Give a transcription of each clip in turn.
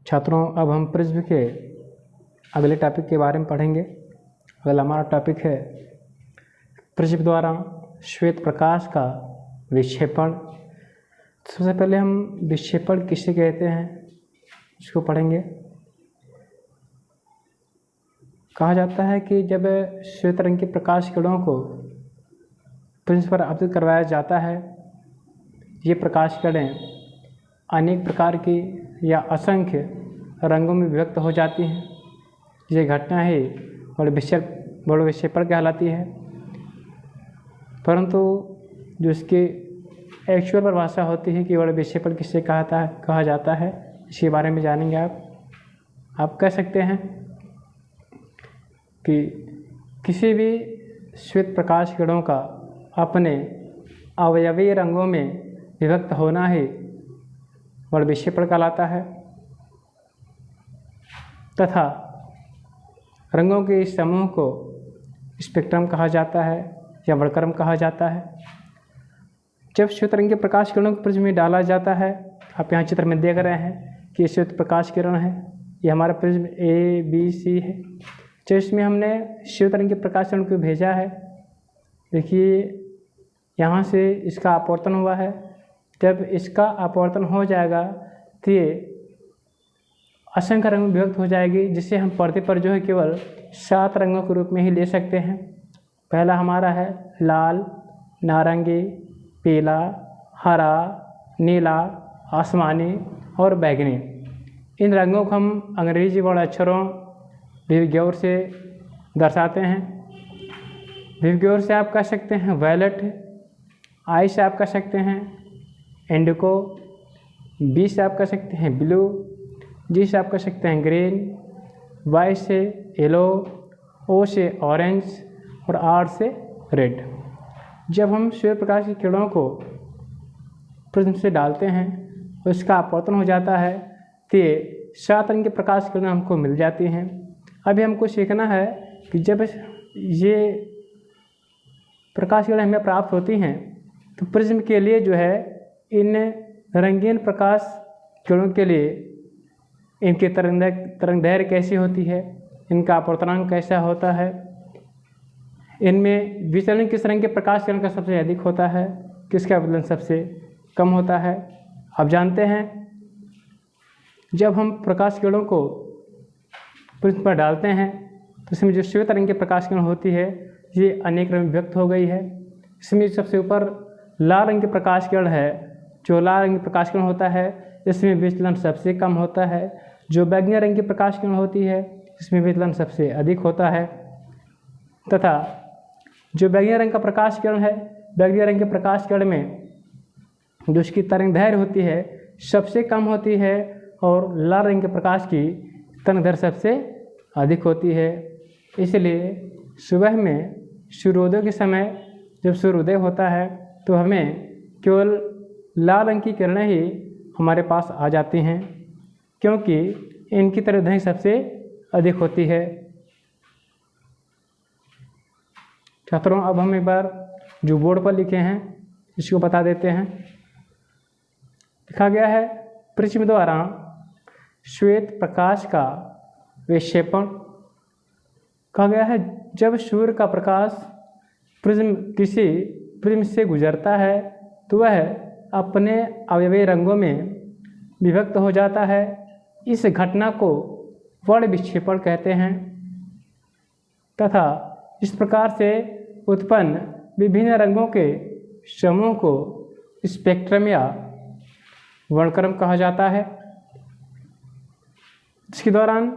छात्रों, अब हम प्रिज्म के अगले टॉपिक के बारे में पढ़ेंगे। अगला हमारा टॉपिक है प्रिज्म द्वारा श्वेत प्रकाश का विक्षेपण। सबसे पहले हम विक्षेपण किसे कहते हैं इसको पढ़ेंगे। कहा जाता है कि जब श्वेत रंग के प्रकाश किरणों को प्रिज्म पर आपतित करवाया जाता है, ये प्रकाश किरणें अनेक प्रकार की या असंख्य रंगों में विभक्त हो जाती हैं। ये घटना ही बड़े विक्षेपण कहलाती है। परंतु जो इसकी एक्चुअल परिभाषा होती है कि बड़े विक्षेपण किसे कहा जाता है, इसके बारे में जानेंगे। आप कह सकते हैं कि किसी भी श्वेत प्रकाश किरणों का अपने अवयवीय रंगों में विभक्त होना ही बड़े विक्षेपण कहलाता है तथा रंगों के इस समूह को स्पेक्ट्रम कहा जाता है या वर्णक्रम कहा जाता है। जब श्वेत रंग के प्रकाश किरणों को प्रिज्म में डाला जाता है, आप यहाँ चित्र में देख रहे हैं कि श्वेत प्रकाश किरण है, ये हमारा प्रिज्म ABC है। जब इसमें हमने श्वेत रंग के प्रकाश किरण को भेजा है, देखिए यहाँ से इसका अपवर्तन हुआ है। जब इसका अपवर्तन हो जाएगा तो ये असंख्य रंगों में विभक्त हो जाएगी, जिससे हम पर्दे पर जो है केवल 7 रंगों के रूप में ही ले सकते हैं। पहला हमारा है लाल, नारंगी, पीला, हरा, नीला, आसमानी और बैंगनी। इन रंगों को हम अंग्रेजी वर्ण अक्षरों विवग्योर से दर्शाते हैं। विवग्योर से आप कह सकते हैं वायलेट, आई से आप कह सकते हैं इंडिको, बी से आप कह सकते हैं ब्लू, जी से आप कह सकते हैं ग्रीन, वाई से येलो, ओ से ऑरेंज और आर से रेड। जब हम श्वेत प्रकाश की किरणों को प्रिज्म से डालते हैं, उसका अपवर्तन हो जाता है तो ये 7 रंग के प्रकाश किरणें हमको मिल जाती हैं। अभी हमको सीखना है कि जब ये प्रकाश किरणें हमें प्राप्त होती हैं तो प्रिज्म के लिए जो है इन रंगीन प्रकाश किरणों के लिए इनकी तरंग दैर्घ्य कैसी होती है, इनका अपवर्तनांक कैसा होता है, इनमें विचलन किस रंग के प्रकाश किरण का सबसे अधिक होता है, किसका विचलन सबसे कम होता है। आप जानते हैं जब हम प्रकाश किरणों को प्रिज्म पर डालते हैं तो इसमें जो श्वेत रंग की प्रकाश किरण होती है ये अनेक रंग में विभक्त हो गई है। इसमें सबसे ऊपर लाल रंग की प्रकाश किरण है। जो लाल रंग की प्रकाश किरण होता है इसमें विचलन सबसे कम होता है। जो बैंगनी रंग की प्रकाश किरण होती है इसमें विचलन सबसे अधिक होता है तथा जो बैंगनी रंग का प्रकाश किरण है, बैंगनी रंग के प्रकाश किरण में जो उसकी तरंग दैर्घ्य होती है सबसे कम होती है और लाल रंग के प्रकाश की तरंग दैर्घ्य सबसे अधिक होती है। इसलिए सुबह में सूर्योदय के समय जब सूर्योदय होता है तो हमें केवल लाल रंग की किरणें ही हमारे पास आ जाती हैं, क्योंकि इनकी तरंग दैर्घ्य सबसे अधिक होती है। छात्रों, अब हम एक बार जो बोर्ड पर लिखे हैं इसको बता देते हैं। लिखा गया है प्रिज्म द्वारा श्वेत प्रकाश का विक्षेपण। कहा गया है जब सूर्य का प्रकाश किसी प्रिज्म से गुजरता है तो वह अपने अवयवीय रंगों में विभक्त हो जाता है। इस घटना को वर्ण विक्षेपण कहते हैं तथा इस प्रकार से उत्पन्न विभिन्न रंगों के समूह को स्पेक्ट्रम या वर्णक्रम कहा जाता है। इसके दौरान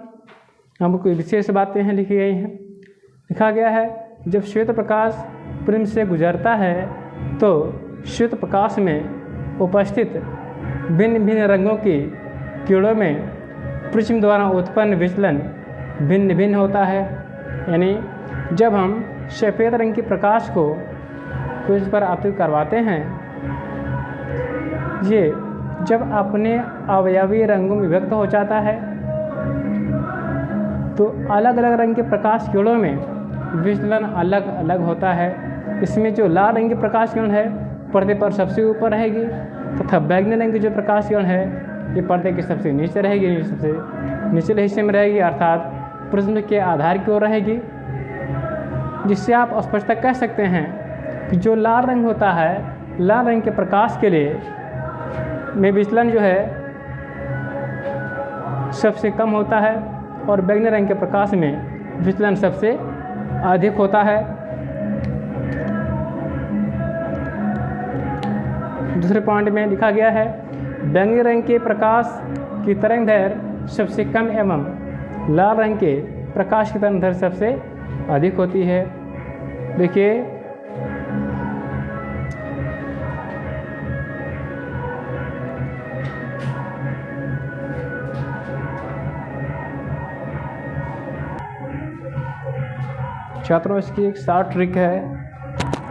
हमको विशेष बातें हैं लिखी गई हैं। लिखा गया है जब श्वेत प्रकाश प्रिज्म से गुजरता है तो श्वेत प्रकाश में उपस्थित भिन्न भिन्न रंगों की किरणों में प्रिज्म द्वारा उत्पन्न विचलन भिन्न भिन्न होता है। यानी जब हम सफ़ेद रंग के प्रकाश को प्रिज्म पर आपतित करवाते हैं, ये जब अपने अवयवीय रंगों में व्यक्त हो जाता है तो अलग अलग रंग के प्रकाश किरणों में विचलन अलग अलग होता है। इसमें जो लाल रंग की प्रकाश किरण है पर्दे पर सबसे ऊपर रहेगी तथा बैंगनी रंग की जो प्रकाश किरण है ये पर्दे के सबसे नीचे रहेगी, सबसे निचले हिस्से में रहेगी, अर्थात प्रिज्म के आधार की ओर रहेगी, जिससे आप स्पष्टता कह सकते हैं कि जो लाल रंग होता है, लाल रंग के प्रकाश के लिए में विचलन जो है सबसे कम होता है और बैंगनी रंग के प्रकाश में विचलन सबसे अधिक होता है। दूसरे पॉइंट में लिखा गया है बैंगनी रंग के प्रकाश की तरंगदैर्घ्य सबसे कम एवं लाल रंग के प्रकाश की तरंगदैर्घ्य सबसे अधिक होती है। देखिए छात्रों, इसकी एक शॉर्ट ट्रिक है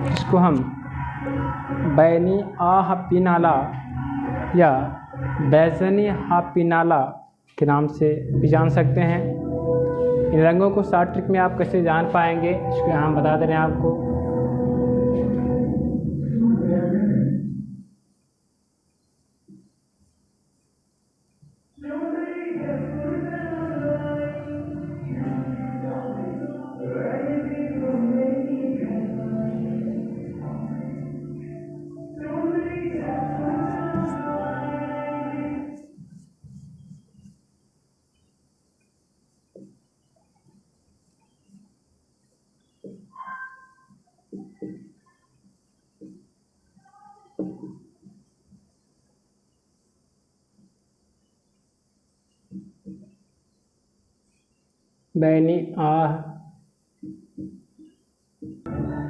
जिसको हम बैनी आह पिनाला या बैजनी हा पिनाला के नाम से भी जान सकते हैं। इन रंगों को शॉर्ट ट्रिक में आप कैसे जान पाएंगे, इसको हम बता दे रहे हैं आपको। बैनी आह